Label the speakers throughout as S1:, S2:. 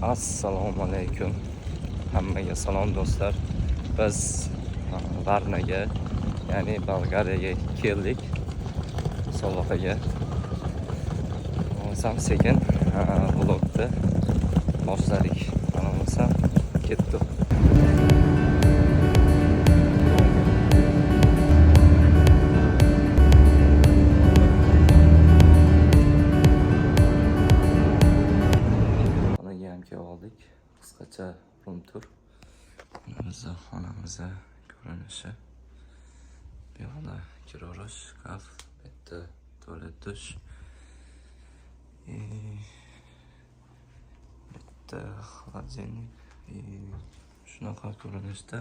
S1: Assalomu alaykum. Hammaga salom do'stlar. Biz Varnaga, ya'ni Bolgariyaga keldik. Musobaqaga. Sekin vlogni boshladik. Mana bo'lsam ketdik. Oldik. Qisqacha rum tur. Xonamiz ko'rinishi. Bu yoqda kirorish, kaf, bitta tualet dush. Bitta xolodilnik. Shunaqa ko'rinishda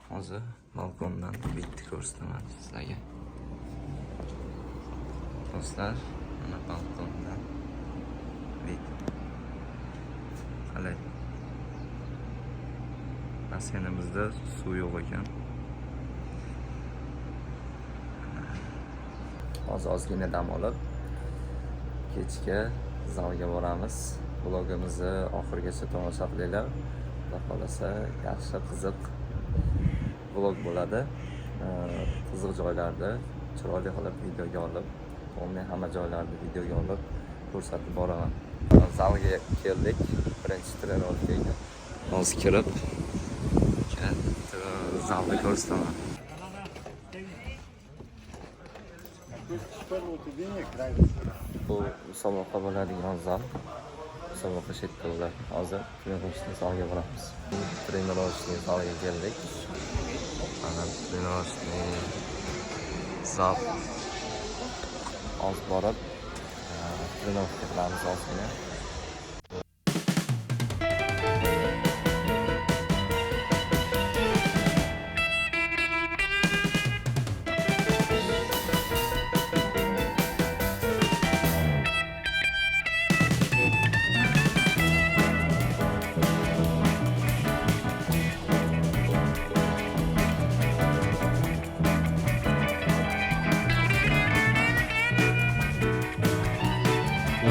S1: hozir balkondan bitta ko'rsataman sizlarga. Do'stlar, mana balkondan qalay. Basseynimizda suv yo'q ekan. Ozgina dam olib, kechga zalga boramiz. Vlogimizni oxirigacha tomosha qilinglar. Xudo xolasa yaxshi, qiziq vlog bo'ladi. Qiziq joylarda chiroyli qilib videoga olib, o'nday hamma joylarni videoga olib ko'rsatib boraman. Zalga keldik. Birinchi trenovkaga. Hozir kirib, zalni ko'rsataman. Bu musobaqa bo'ladigan zal. Musobaqa shetda bo'ladi. Hozir trenovka zalga boramiz. Trenovka zalga keldik. Mana trenovka zal. Hozir borib, trenovka qilamiz ozgina.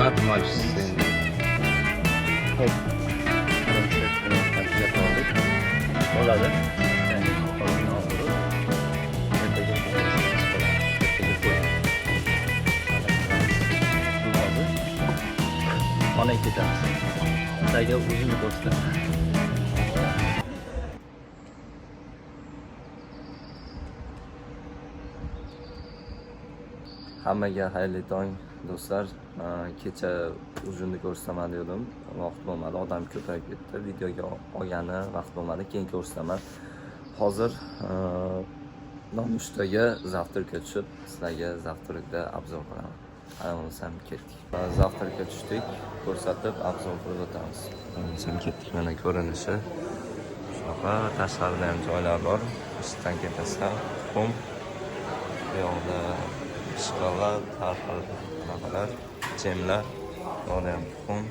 S1: Not much sin. Hop. Oladi. Yani kolunu alırız. Ona ketamiz. Taga uzun ko'rsatib. Hammaga xayrli tong do'stlar. Kecha uzunni ko'rsataman dedim. Vaqt bo'lmadi, odam ko'payib ketdi. Videoga olgani vaqt bo'lmadi, keyin ko'rsataman. Hozir nonushtaga zavtrga tushib, sizlarga zavtrda obzor qilaman. Ayolsam ketdik. Zavtrga tushdik, ko'rsatib obzor qilib o'tamiz. Ayolsam ketdik, mana ko'rinishi. Shunaqa tashqarida ham joylar bor. Ishdan ketasan, qum. Bu yoqda shokolad, har xil narsalar, jemlar, yoqda ham tuxum.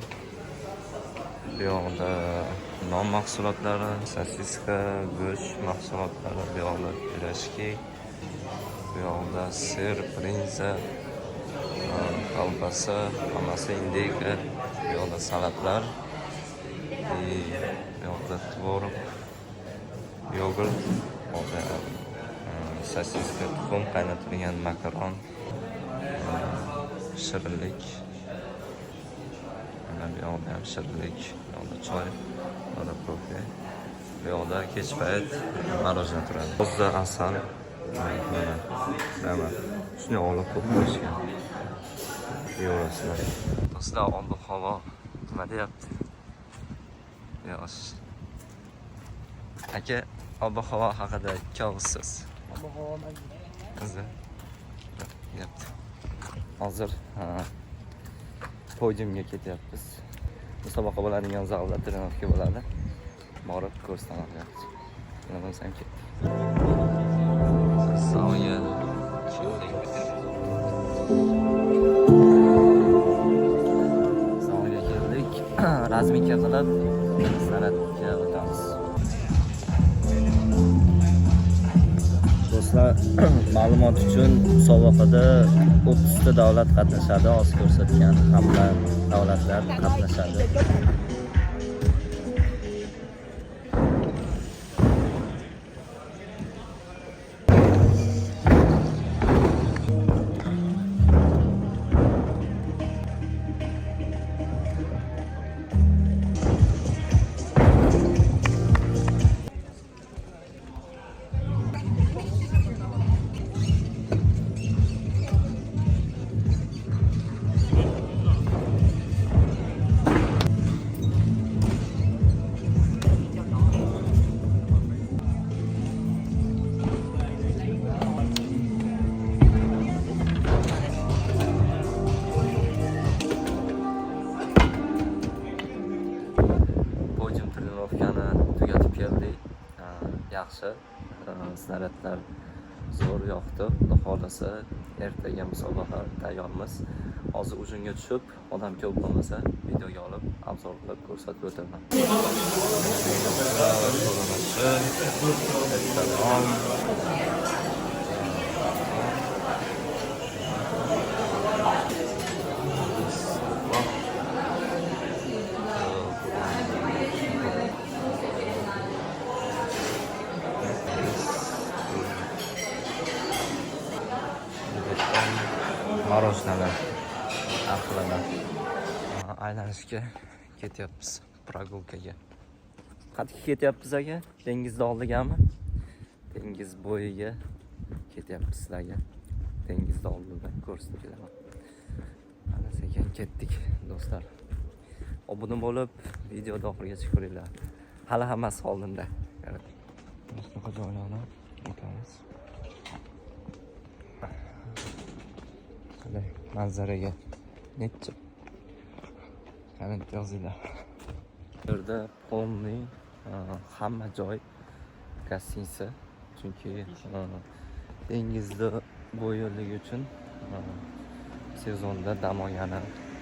S1: Bu yoqda non mahsulotlari, sosiska, go'sht mahsulotlari, bu yoqda pirojki, bu yoqda sir, brinza, kolbasa, hammasi indeyka, bu yoqda salatlar, bu yoqda tvorog, yogurt, sosiska, tuxum, qaynatilgan makaron, shirinlik. Mana bu yoqda ham shirinlik, bu yoqda choy, bu yoqda kofe. Bu yoqda kech payt marojna turadi. O'zda asal, mana shuni olib ko'p qo'yishgan. Yo'lasizlar. Do'stlar, ob-havo nima deyapti? Yosh. Aka, ob-havo haqida ikki og'iz so'z. Ob-havo nima? Deyapti. Hozir podiumga ketyapmiz. Musobaqa bo'ladigan zalda trenovka bo'ladi. Borib ko'rsataman deyapti. Nima bo'lsam ketdik. Zalga keldik. Zalga keldik. Razmika qilib san'atga o'tamiz. Do'stlar, ma'lumot uchun musobaqada 30 ta davlat qatnashadi, hozir ko'rsatgan hamma davlatlar qatnashadi. trenirovkani tugatib keldik. Yaxshi. Snaryadlar zo'r yoqdi. Xudo xolasa ertaga musobaqa tayyormiz. Hozir ujunga tushib, odam ko'p bo'lmasa videoga olib, obzor qilib ko'rsatib o'taman. Marojnalar aqlalar aylanishga ketyapmiz, прогулкаga. Qayerga ketyapmiz aka? Dengizni oldigami? Dengiz bo'yiga ketyapmiz sizlarga. Dengizni oldidan ko'rsatib kelaman. Mana sekin ketdik do'stlar. Obuna bo'lib, videoni oxirigacha ko'ringlar. Hali hammasi oldinda. Shunaqa joylarni o'tamiz. Manzaraga necha qarang yozinglar. Bu yerda polniy hamma joy gostinsa, chunki dengizda bo'yinligi uchun sezonda dam olgani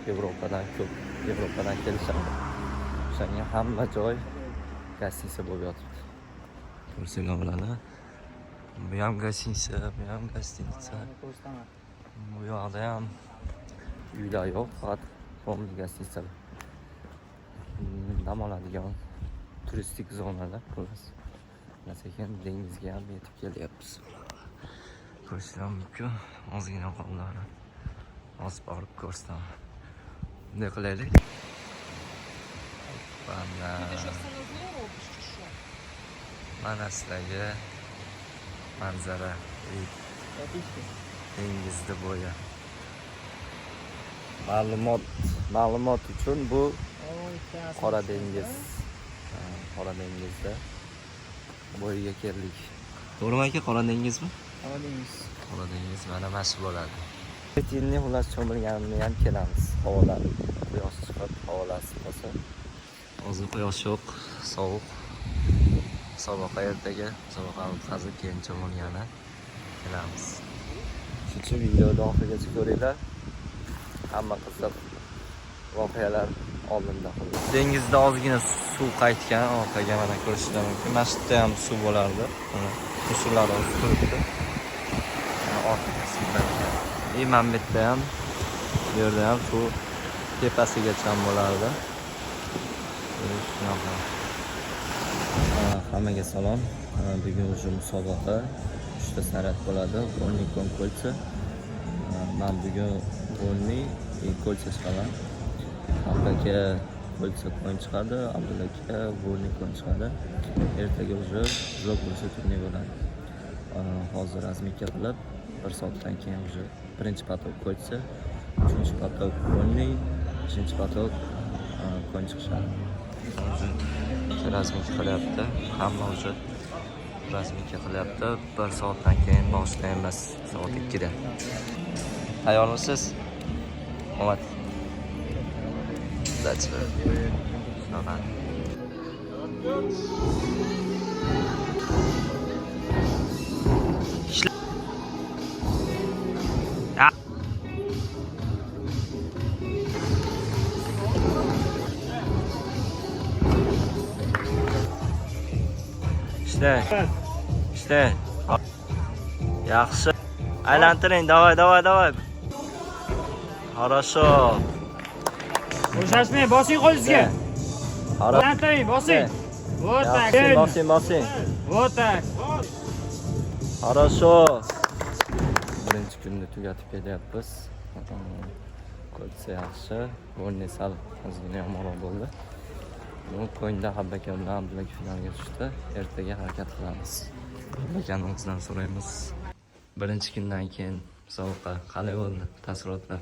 S1: Yevropadan kelishadi. O'shanga hamma joy gostinsa bo'lib yotibdi. Ko'rsanglar bo'ladi. Bu ham gostinsa, bu ham gostinsa. Bu yoqda ham uylar yo'q, faqat polniy gostinsalar. Dam oladigan turistik zonalar xullas. Sekin dengizga ham yetib kelyapmiz. Ko'rsam mumkin, ozgina qoldi. Hozir borib ko'rsam. Bunday qilaylik. Mana sizlarga manzara dengizda bo'yi. Ma'lumot uchun bu Qora dengiz. Qora dengizda bo'yiga keldik. To'g'rimi aka, Qora dengizmi?
S2: Qora dengiz.
S1: Qora dengiz mana mashhur bo'ladi. Etinni xullas cho'milganini ham kelamiz. Havolar quyosh chiqib, havolar qolsa. Hozir quyosh yo'q, sovuq. Musobaqa ertaga, musobaqa o'tkazib keyin cho'milgani kelamiz. Shuning uchun videoni oxirigacha ko'ringlar. Hamma qiziq voqealar oldinda. Dengizda ozgina suv qaytgan, orqaga mana ko'rishlar mumkin. Mana shu yerda ham suv bo'lardi. Musullar turibdi. Orqa qismida. Mana bu yerda ham, bu yerda ham suv tepasigacha bo'lardi. Shunaqa. Hammaga salom. Bugun o'sha musobaqa 3 ta snaryad bo'ladi. Volniy ko'lcha. Men bugun Volniy ko'lcha chiqaman. Abdulla ko'lcha qo'yin chiqadi, Abdulla Volniy qo'yin chiqadi. Ertaga o'sha ko'lcha turnir bo'ladi. Hozir razmika qilib 1 soatdan keyin o'sha birinchi patok ko'lcha, uchinchi patok Volniy, uchinchi patok qo'yin chiqishadi. O'sha razmika qilyapti. Hamma o'sha razmika qilyapti. 1 soatdan keyin boshlaymiz, soat 2 da. Tayyormisiz? Omad. That's it. No bad. Ja. İşte. Yaxshi. Aylantiring, давай. Хорошо.
S2: Bo'shashmang, bosing qo'lingizga. Aylantiring, bosing. Вот так.
S1: Bosing.
S2: Вот так.
S1: Хорошо. Birinchi kunni tugatib kelyapmiz. Ko'lcha yaxshi. Volniy sal ozgina yomonroq bo'ldi. Bu qo'yinda Habbaka bilan Abdulla finalga tushdi. Ertaga harakat qilamiz. Habbakani o'zidan so'raymiz. Birinchi kundan keyin musobaqa qalay bo'ldi? Taassurotlar.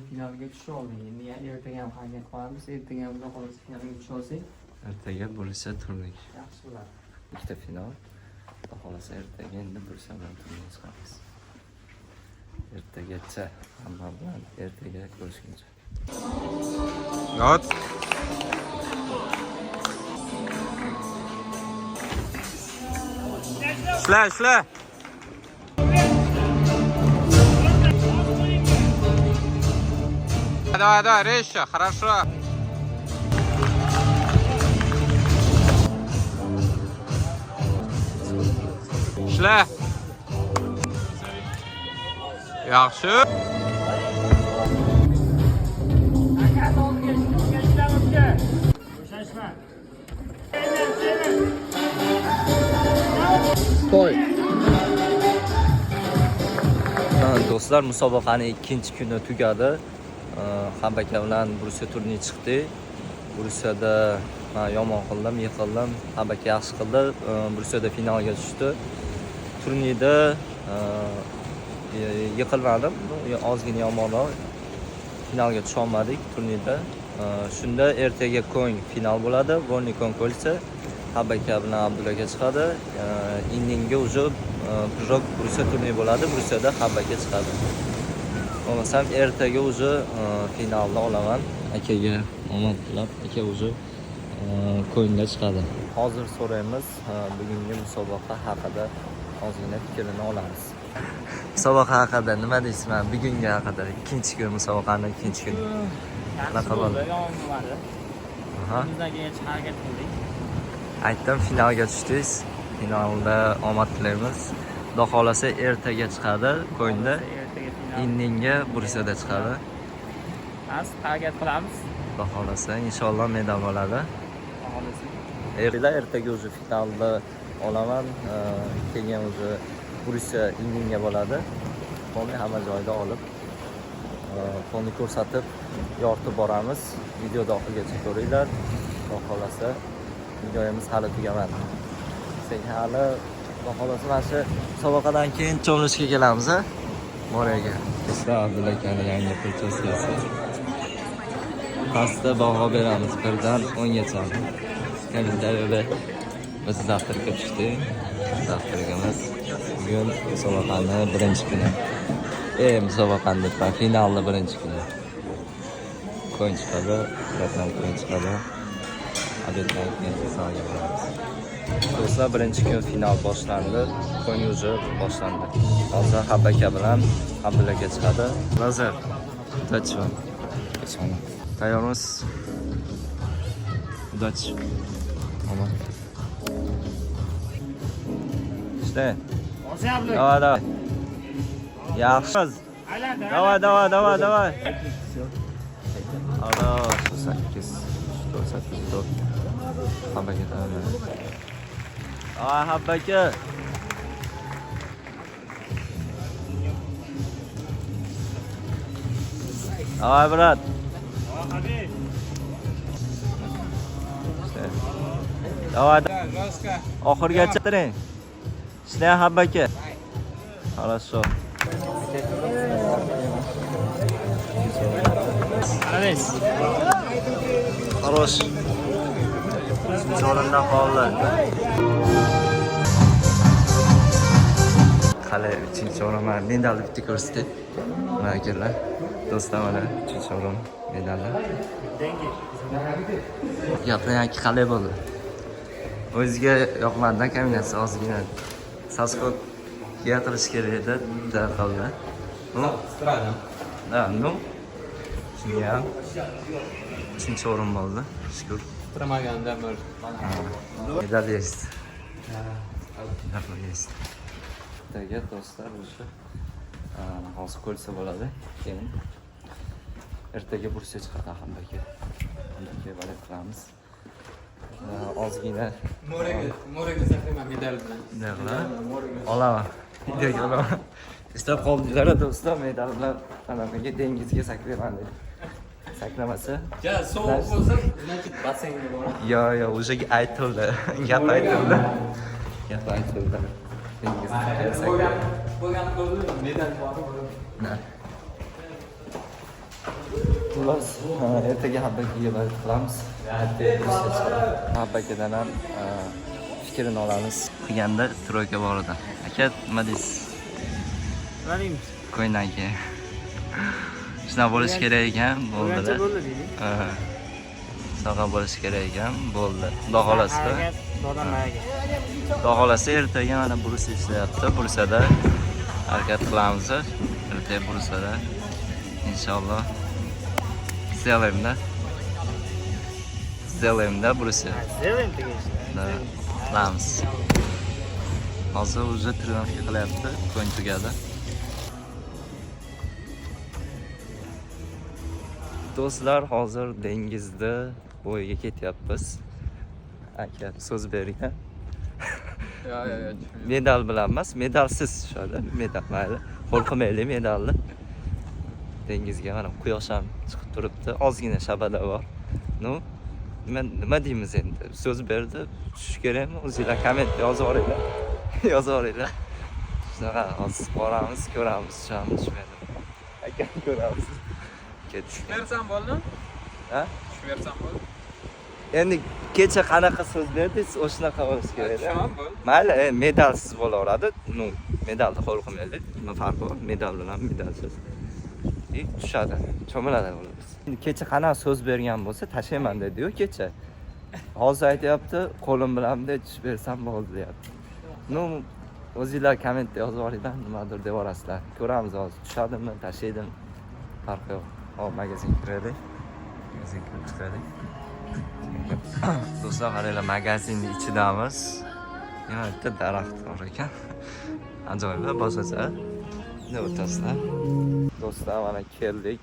S2: Finalga tusha oldik. Endi ertaga ham harakat qilamiz. Ertaga ham xudo xolasa finalga tusha olsak,
S1: Ertaga Bursa turnir.
S2: yaxshi bo'ladi.
S1: Ikkita final. Xudo xolasa ertaga endi Bursa bilan turnir chiqamiz. ertagacha hamma bilan ertaga ko'rishguncha.
S3: Вот. Шла, шла. Давай, давай, резче, хорошо. Шла. Yaxshi.
S1: Qo'y. Do'stlar, musobaqaning ikkinchi kuni tugadi. Hambaka bilan Brusiya turniri chiqdi. Brusiyada men yomon qildim, yiqildim. Hambaka yaxshi qildi. Brusiyada finalga tushdi. Turnirda yiqilmadim. Ozgina yomonroq finalga tusha olmadik turnirda. Shunda ertaga Ko'ng final bo'ladi. Volni Ko'ng bo'lsa, Hambaka bilan Abdullaga chiqadi. Indinga уже Prog Brusiya turniri bo'ladi. Brusiyada Hambaka chiqadi. Olmasam ertaga уже finalni olaman. Akaga omad tilab, aka уже Ko'ngga chiqadi. Hozir so'raymiz bugungi musobaqa haqida ozgina fikrini olamiz. Musobaqa haqida nima deysiz? Bugungi haqida ikkinchi kun musobaqaning ikkinchi kuni. Qanaqa bo'ldi?
S2: Yomon bo'lmadi.
S1: Aha.
S2: Bizlarga harakat qildik.
S1: Aytdim, finalga tushdik. Finalda omad tilaymiz. Xudo xolasa ertaga chiqadi Ko'ngda.
S2: Ertaga final.
S1: Indinga Brusiyada chiqadi.
S2: Biz harakat qilamiz.
S1: Xudo xolasa inshaalloh medal bo'ladi. Ertaga уже finalda olaman. Keyin уже Brusiya Indinga bo'ladi. Fonni hamma joyda olib, fonni ko'rsatib, yoritib boramiz. Videoda oxirigacha ko'ringlar. Xudo xolasa videomiz hali tugamadi. Sen hali Xudo xolasa mana shu musobaqadan keyin cho'milishga kelamiz, a? Moraga. Sizlar Abdulla akaning yangi pulchasiyasi. Pastda baho beramiz 1 dan 10 gacha. Kommentariyada biz daftarga tushdik. Daftarimiz bugun musobaqaning birinchi kuni. Musobaqaning finalning birinchi kuni. Ko'ng chiqadi, Ratnan Ko'ng chiqadi. Abetlarning so'nggi bo'lamiz. Do'stlar, birinchi kun final boshlandi. Ko'ng уже boshlandi. Hozir Hambaka bilan Abdullaga chiqadi. Nazar. Удачи вам. Tayyormiz? Удачи. Omad. İşte. Давай, давай. Yaxshi. Давай. Alo, 8. 4. Hambaka tayyorlar. Hambaka. Давай, брат. Давай. Oxirgacha tiring. Ishlang Hambaka. Хорошо.
S2: Aziz.
S1: Хорош. So'rindan qoldi. Qale 3-o'rin medalni bitta ko'rsatdi. Mana akalar, do'stlar, mana 3-o'rin medalni. Gapirayki, qale bo'ldi. O'ziga yoqmadi, kaminasi ozgina saskot yaqilish kerak edi, qoldi. Ну, странно. Да, ну. Shunga 3-o'rin bo'ldi. Shukr.
S3: Pramaganda mer.
S1: Medal есть. Medal есть. Taga do'stlar, o'sha hozir ko'rsa bo'ladi. Keyin ertaga Bursa chiqadi Hambaka. Hambaka balik qilamiz. Ozgina
S3: Moraga saqlayman medal bilan.
S1: nima? Olaman. Videoga olaman. Istab qoldinglar do'stlar, medal bilan Hambakaga dengizga saklayman dedi. Saklamasa?
S3: Ja, sovuq bo'lsa, значит, basseynga boraman.
S1: Yo, o'sha aytildi. Gap aytildi. Gap aytildi.
S3: Bo'lgan ko'rdim, medal bormi?
S1: Na. Xullas, ertaga Hambakaga balik qilamiz. Hambakadan ham fikrini olamiz. Qilganda troyka bor edi. Aka, nima deysiz?
S2: Nima deymiz?
S1: ko'ynagi. Shunaqa bo'lish kerak ekan, bo'ldi-da.
S2: bo'ldi deylik.
S1: Shunaqa bo'lish kerak ekan, bo'ldi. Xudo xolasa.
S2: Harakat, dodamaga.
S1: Xudo xolasa ertaga mana Brusa ishlayapti. Brusada harakat qilamiz. Ertaga Brusada inshaalloh сделаем-da. Сделаем-da Brusa.
S2: Сделаем tegishli.
S1: Da qilamiz. Hozir уже trenirovka qilyapti, kun tugadi. Do'stlar, hozir dengizda bo'yiga ketyapmiz. Aka so'z bergan.
S3: Yo.
S1: Medal bilan emas, medalsiz shoda, medal mayli. Qo'l qilmaylik medalni. Dengizga mana quyosh ham chiqib turibdi. Ozgina shabada bor. Nima deymiz endi? So'z berdi. Tushish kerakmi? O'zingizlar komment yozib yuboringlar. Yozib yuboringlar. Shunaqa hozir boramiz, ko'ramiz, tushmaydi. Aka ko'ramiz. Ketdik.
S3: Versam bo'ldimi?
S1: Ha?
S3: Versam bo'ldi.
S1: Endi kecha qanaqa so'z berdingiz, o'shanaqa bo'lish kerak.
S3: Tamam bo'ldi.
S1: Mayli, medalsiz bo'laveradi. Medalni qo'l qilmaylik. Nima farqi bor? Medal bilan medalsiz. Tushadi. Cho'miladi bo'ladi. Endi kecha qanaqa so'z bergan bo'lsa, tashlayman dedi-yu kecha. Hozir aytayapti, qo'lim bilan tushib bersam bo'ldi deyapti. O'zingizlar kommentda yozib yuboringlar, nimadir deb yuborasizlar. Ko'ramiz hozir tushadimi, tashlaydimi? Farqi yo'q. Hop, magazin kiraylik. Magazin kirib chiqaylik. Do'stlar, qaranglar, magazinning ichidamiz. Yana bitta daraxt bor ekan. Ajoyib, boshqacha. Ne o'rtasida. Do'stlar, mana keldik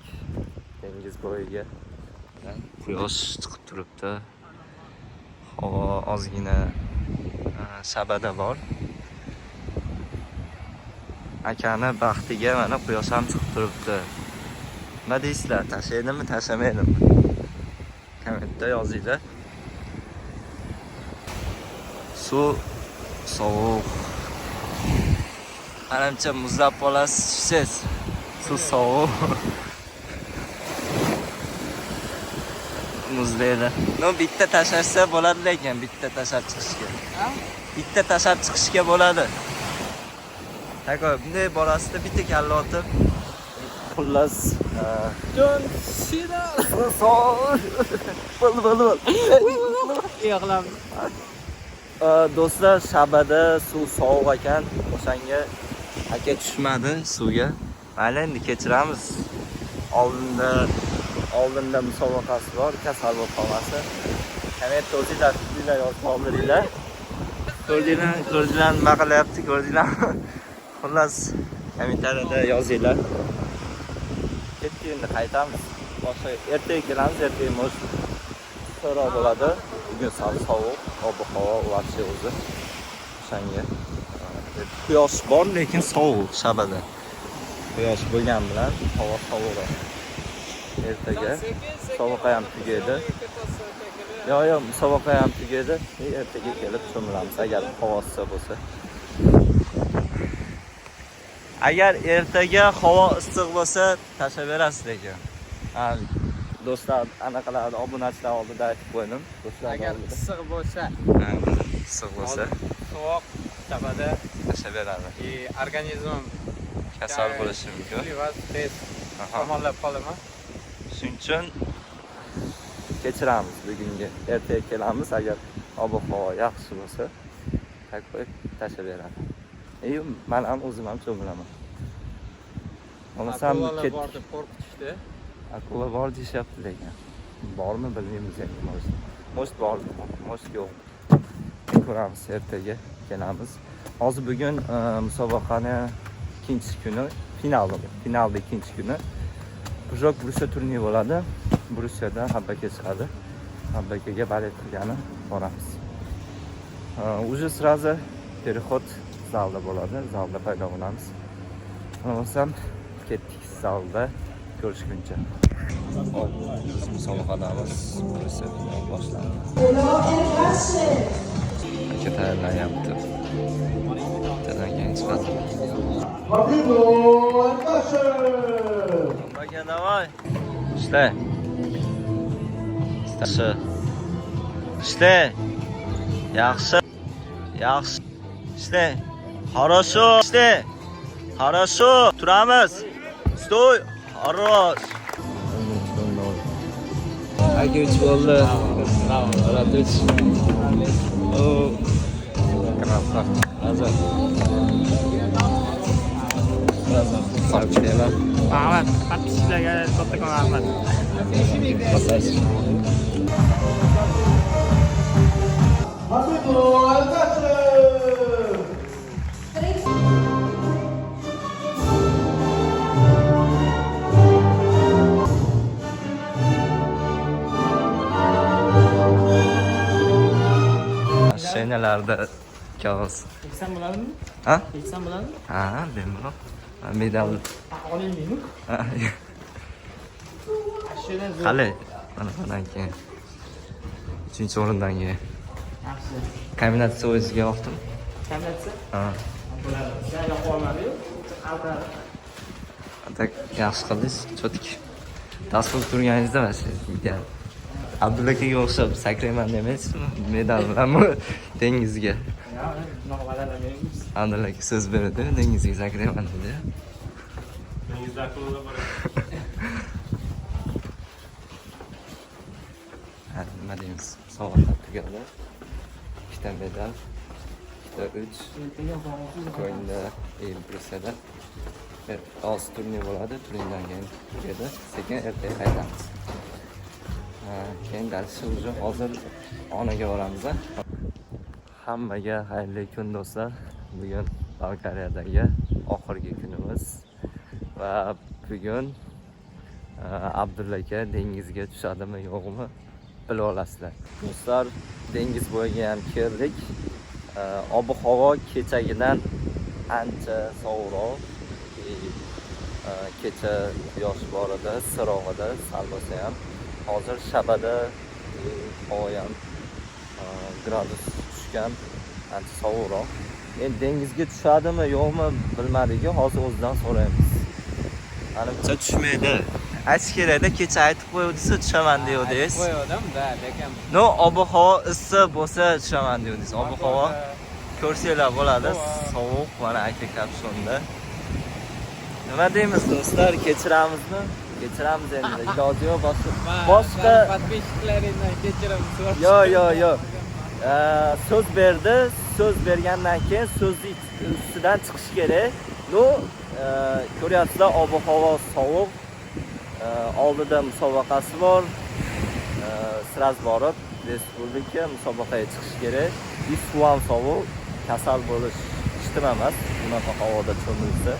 S1: dengiz bo'yiga. Quyosh chiqib turibdi. Havo ozgina shabada bor. Akani baxtiga mana quyosh ham chiqib turibdi. Nima deysizlar? Tashlaydimi, tashlamaydimi? Kommentda yozinglar. Suv sovuq. Manimcha muzlab qolasiz, tushsiz. Suv sovuq. Muzlaydi. Bitta tashlashsa bo'ladi lekin, bitta tashlab chiqishga. Bitta tashlab chiqishga bo'ladi. Tako, bunday borasida bitta kalla otib xullas
S2: Jon Sida.
S1: Bo'l.
S2: Yo'qlam.
S1: Do'stlar, shabada suv sovuq ekan. O'shanga aka tushmadi suvga. Mayli, endi kechiramiz. Oldinda musobaqasi bor, kasal bo'lib qolmasin. Kommentda o'zingizlar yozib qoldiringlar. Ko'rdinglar nima qilyapti, ko'rdinglar. Xullas, kommentariyada yozinglar. Ketdik, endi qaytamiz. Boshqa ertaga kelamiz, ertaga mo'sh so'roq bo'ladi. Bugun sal sovuq, ob-havo вообще o'zi. O'shanga quyosh bor, lekin sovuq shabada. Quyosh bo'lgan bilan havo sovuqroq. Ertaga musobaqa ham tugaydi. Yo'q, musobaqa ham tugaydi. Ertaga kelib cho'milamiz agar havo issiq bo'lsa. Agar ertaga havo issiq bo'lsa, tashlaverasiz lekin. Do'stlar, anaqalarni obunachilar oldida aytib qo'ydim. Do'stlar,
S3: Agar issiq bo'lsa,
S1: issiq bo'lsa,
S3: sovuq shabada
S1: tashlaveradi.
S3: Organizm
S1: Kasal bo'lishi mumkin.
S3: va tez tomonlab qolaman.
S1: Shuning uchun kechiramiz bugunga. Ertaga kelamiz agar ob-havo yaxshi bo'lsa, takoy tashlaveradi. Men ham o'zim ham cho'milaman. Olasam
S3: bor deb qo'rqitishdi.
S1: Akula bor deyapti lekin. Bormi bilmaymiz endi. Most bor, most yo'q. Ko'ramiz, ertaga kelamiz. Hozir bugun musobaqani ikkinchi kuni, finalda ikkinchi kuni. Qujok Brusa turniri bo'ladi. Brusada Habbaka chiqadi. Habbakaga balet qilgani boramiz. Уже сразу переход zalda bo'ladi. Zalda paydo bo'lamiz. Bo'lsam ketdik zalda ko'rishguncha. Biz musobaqadamiz Brusa boshlandi. Tayyorlanyapti. Tayyorlangan chiqadi. Baga давай. Ishla. Ishla. Yaxshi. Ishla. Хорошо. Хорошо, turamiz. Stoy. Хорош. Aka 3 bo'ldi. Ratus. O. Krasavka. Azat. Sarchilar.
S3: Rahmat. Подписчикlarga kattakon rahmat.
S1: Massaj. Mashinalarda kaos.
S2: Keksan bo'ladimi?
S1: Ha?
S2: Keksan bo'ladimi?
S1: Ha, bemalol. Medal.
S2: Oling deymi?
S1: Qale, mana bundan keyin 3-o'rindan keyin
S2: Yaxshi.
S1: kombinatsiya o'ziga yoqdim.
S2: Kamlatsa?
S1: Ha.
S2: Bo'ladi. Sizga yoqib olmadi-yu. Alta.
S1: Tak yaxshi qildingiz, cho'tik. Tasvir turganingizda mana ideal. Abdulla akaga o'xshab sakrayman demaysizmi? Medal bilanmi dengizga.
S2: Ya, bunaqa va'dalar beramiz.
S1: Abdulla aka so'z berdi, dengizga sakrayman dedi.
S3: Dengizda akulalar bor.
S1: Ha, nima deymiz? Sovg'alar tugadi. 2ta medal, 2ta 3,
S2: Ertaga boramiz.
S1: ko'ngda Elbrusada. Oz turnir bo'ladi, turnirdan keyin tugadi. Sekin ertaga qaytamiz. Keyin dальше уже hozir onaga boramiz. Hammaga xayrli kun do'stlar. Bugun Bolgariyadagi oxirgi kunimiz va bugun Abdulla aka dengizga tushadimi yo'qmi bilib olasizlar. Do'stlar, dengiz bo'yiga ham keldik. Ob-havo kechagidan ancha sovuqroq. Kecha quyosh bor edi, siroq edi, sal bo'lsa ham. Hozir Shabada havo ham gradus tushgan, ancha sovuqroq. Endi dengizga tushadimi yo'qmi bilmadik, hozir o'zidan so'raymiz. Menimcha tushmaydi. Aytish kerakda, kecha aytib qo'yuvdingiz, tushaman deyordingiz.
S3: Qo'ydim, da, lekin
S1: No, ob-havo issiq bo'lsa tushaman deyordingiz. Ob-havo ko'rsanglar bo'ladi, sovuq, mana aka kapshonda. Nima deymiz do'stlar, kechiramizmi? Kechiramiz endi. Iloji yo'q, boshqa
S3: подписчиklaringdan kechirim so'rash.
S1: Yo'q. So'z berdi, so'z bergandan keyin so'zni ustidan chiqish kerak. No, ko'ryapsizlar, ob-havo sovuq. Oldida musobaqasi bor. Siraz borib, respublika musobaqaga chiqish kerak. Suv ham sovuq, kasal bo'lish ishtima emas. Bunaqa havoda cho'milsa,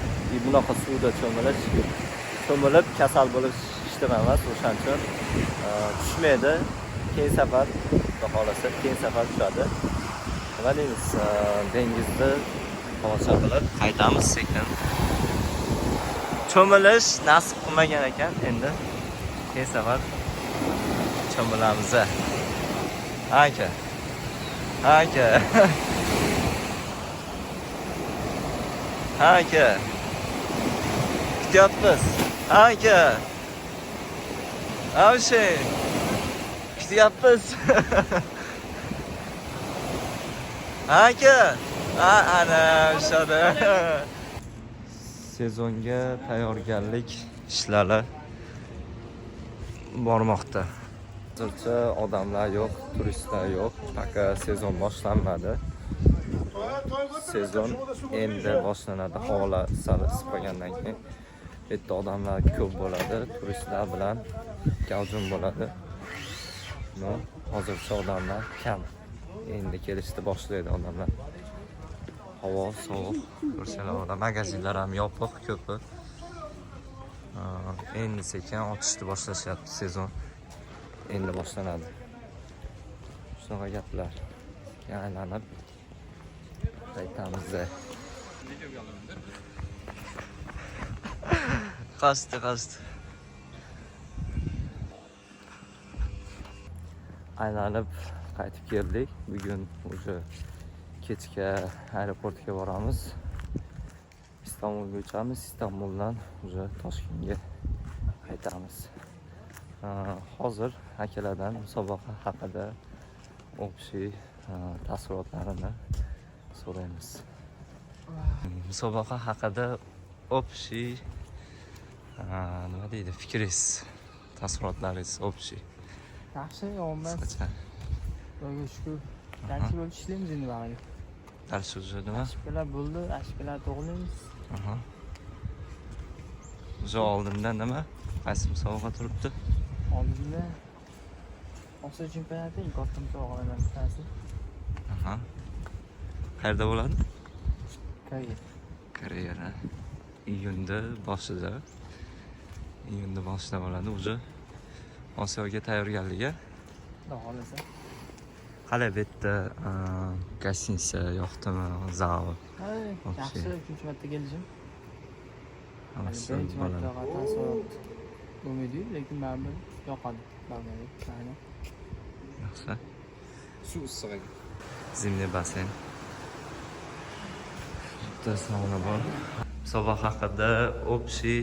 S1: bunaqa suvda cho'milib kasal bo'lish ishtima emas. O'shaning uchun tushmaydi. Keyin safar, xudo xolasa, keyin safar tushadi. Nima deymiz? Dengizni tomosha qilib qaytamiz sekin. Cho'milish nasib qilmagan ekan, endi keyin safar cho'milamiz. Aka. Aka. Kutyapmiz. Aka. Avshe. Kutyapmiz. Aka. Ana o'shada. Sezonga tayyorgarlik ishlari bormoqda. Hozircha odamlar yo'q, turistlar yo'q. Faqat sezon boshlanmadi. Sezon endi boshlanadi. Havolar sal isib qolgandan keyin bu yerda odamlar ko'p bo'ladi, turistlar bilan gavjum bo'ladi. No, hozircha odamlar kam. Endi kelishni boshlaydi odamlar. Havo sovuq, ko'rsanglar, magazinlar ham yopiq, ko'pi. Endi sekin ochishni boshlashyapti, sezon endi boshlanadi. Shunaqa gaplar. Aylanib qaytamiz. Qasdi. Aylanib qaytib keldik. Bugun o'sha kechga aeroportga boramiz. Istanbulga uchamiz. Istanbuldan o'sha Toshkentga qaytamiz. Hozir akalardan musobaqa haqida общий taassurotlarini so'raymiz. Musobaqa haqida общий nima deydi, fikringiz, taassurotlaringiz общий
S2: Yaxshi, yomon.
S1: qisqacha.
S2: Xudoga shukr. Yaxshi bo'lib ishlaymiz endi bag'aga.
S1: Dars уже nima?
S2: Ashkalar bo'ldi, ashkalar to'g'laymiz.
S1: Aha. O'sha oldindan nima? Qaysi musobaqa turibdi?
S2: Oldinda Osiyo chempionati katta musobaqalardan bittasi.
S1: Aha. Qayerda bo'ladi?
S2: Koreya.
S1: Koreyada. Iyunda boshida. Iyunda boshida bo'ladi. Уже Osiyoga tayyorgarlik.
S2: Xudo xolasa.
S1: Qalay bu yerda gostinitsa yoqdimi, zal?
S2: Yaxshi, uchinchi marta kelishim.
S1: Hammasi
S2: Birinchi
S1: bo'ladi.
S2: marta taassurot bo'lmaydi, lekin baribir yoqadi. Bag'aga.
S1: Yaxshi.
S3: Suv issiq.
S1: Zimniy basseyn. Bitta sauna bor. Musobaqa haqida общий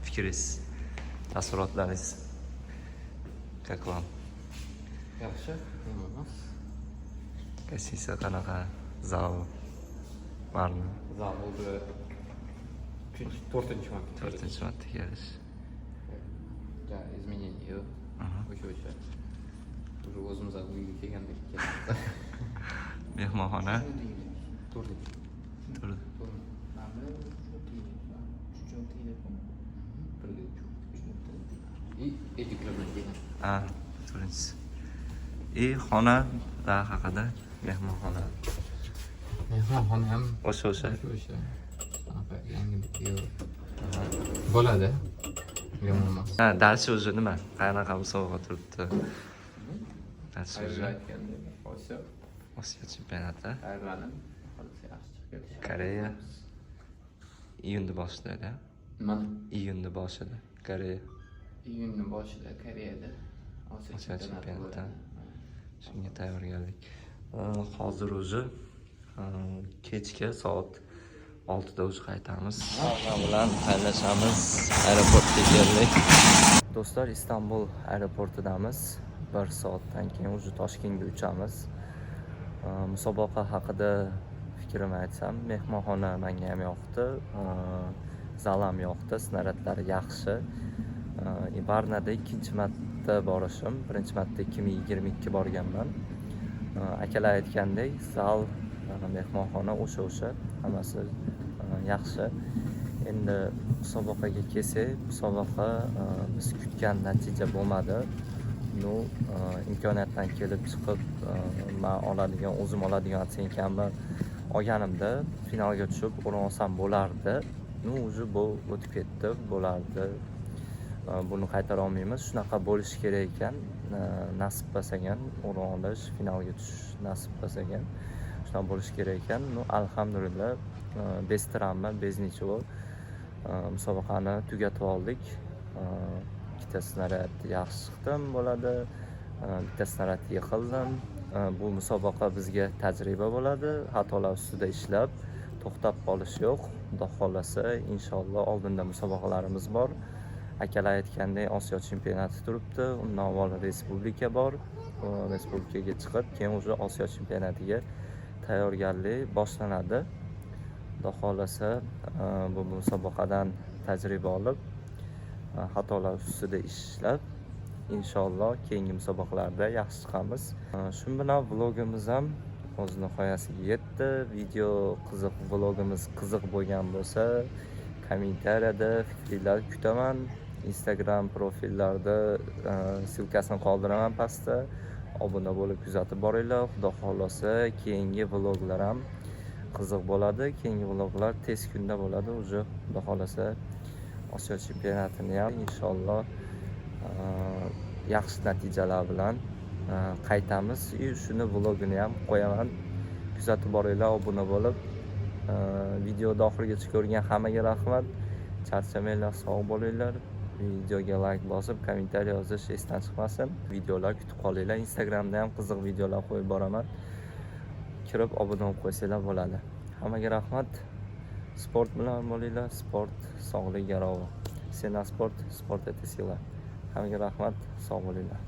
S1: fikringiz, taassurotlaringiz. Как вам?
S3: Yaxshi, emas.
S1: Gostinitsa qanaqa? Zal bormi?
S3: Zal bo'ldi. 4-chi marta.
S1: 4-chi marta kelish.
S3: Ja, изменение yo'q.
S1: Aha.
S3: O'sha. Уже o'zimiz uyga kelgandek
S1: Mehmonxona.
S3: 4-chi.
S1: Tur-
S3: И эдикlar bilan kelgan.
S1: Ah, to'rtinchisi. Xonalar haqida, mehmonxona.
S3: Mehmonxona ham
S1: O'sha.
S3: o'sha. Yangilik yo'q. Bo'ladi. Yomon emas.
S1: Ha, darsi o'zi nima? Qanaqa musobaqa turibdi? Darsi o'zi
S3: Aytgandek, Osiyo,
S1: Osiyo chempionati.
S3: Tayvandan qolsa yaxshi chiqib ketdi.
S1: Koreya. Iyunda boshida.
S3: Mana
S1: Iyunda boshida. Koreya.
S3: iyunning boshida Koreyada
S1: Osiyo
S3: Osiyo chempionati
S1: chempionati.
S3: bo'ladi.
S1: Shunga tayyorgarlik. Hozir o'zi kechga soat 6da o'zi qaytamiz. Hamma bilan xayrlashamiz. Aeroportga keldik. Do'stlar, Istanbul aeroportidamiz. 1 soatdan keyin o'zi Toshkentga uchamiz. Musobaqa haqida fikrimni aytsam, mehmonxona menga ham yoqdi. Zal ham yoqdi, snaradlari yaxshi. Varnada ikkinchi marta borishim. Birinchi marta 2022 borganman. Akalar aytgandek, zal, mehmonxona o'sha hammasi yaxshi. Endi musobaqaga kelsak, musobaqa biz kutgan natija bo'lmadi. Imkoniyatdan kelib chiqib, men o'zim oladigan otenkamni olganimda finalga tushib o'rin olsam bo'lardi. O'zi bu o'tib ketdi, bo'lardi. Buni qaytara olmaymiz. Shunaqa bo'lishi kerak ekan. Nasib bo'lsagan o'rin olish, finalga tushish nasib bo'lsagan. Shunaqa bo'lishi kerak ekan. Alhamdulillah, bez travma, bez nichего musobaqani tugatib oldik. Ikkita snarad yaxshi chiqdim bo'ladi. Bitta snarad yiqildim. Bu musobaqa bizga tajriba bo'ladi. Xatolar ustida ishlab, to'xtab qolish yo'q. Xudo xolasa, inshaalloh oldinda musobaqalarimiz bor. Akalar aytgandek, Osiyo chempionati turibdi. Undan avval respublika bor. Respublikaga chiqib, keyin o'sha Osiyo chempionatiga tayyorgarlik boshlanadi. Xudo xolasa, bu musobaqadan tajriba olib, xatolar ustida ishlab, inshaalloh keyingi musobaqalarda yaxshi chiqamiz. Shu bilan vlogimiz ham o'z nihoyasiga yetdi. Video qiziq, vlogimiz qiziq bo'lgan bo'lsa, kommentariyada fikringizni kutaman. Instagram profillarda silkasini qoldiraman pastda. Obuna bo'lib kuzatib boringlar. Xudo xolasa, keyingi vloglar ham qiziq bo'ladi. Keyingi vloglar tez kunda bo'ladi. Уже Xudo xolasa Osiyo chempionatini ham inshaalloh yaxshi natijalar bilan qaytamiz. Shuni vlogini ham qo'yaman. Kuzatib boringlar, obuna bo'lib. Videoni oxirigacha ko'rgan hammaga rahmat. Charchamanglar, sog' bo'linglar. Videoga like bosib, kommentariy yozish esdan chiqmasin. Videolar kutib qolinglar. Instagramda ham qiziq videolar qo'yib boraman. Kirib obuna bo'lib qo'ysanglar bo'ladi. Hammaga rahmat. Sport bilan bo'linglar. Sport sog'lik garovi. Sena sport, sport это сила. Hammaga rahmat, sog' bo'linglar.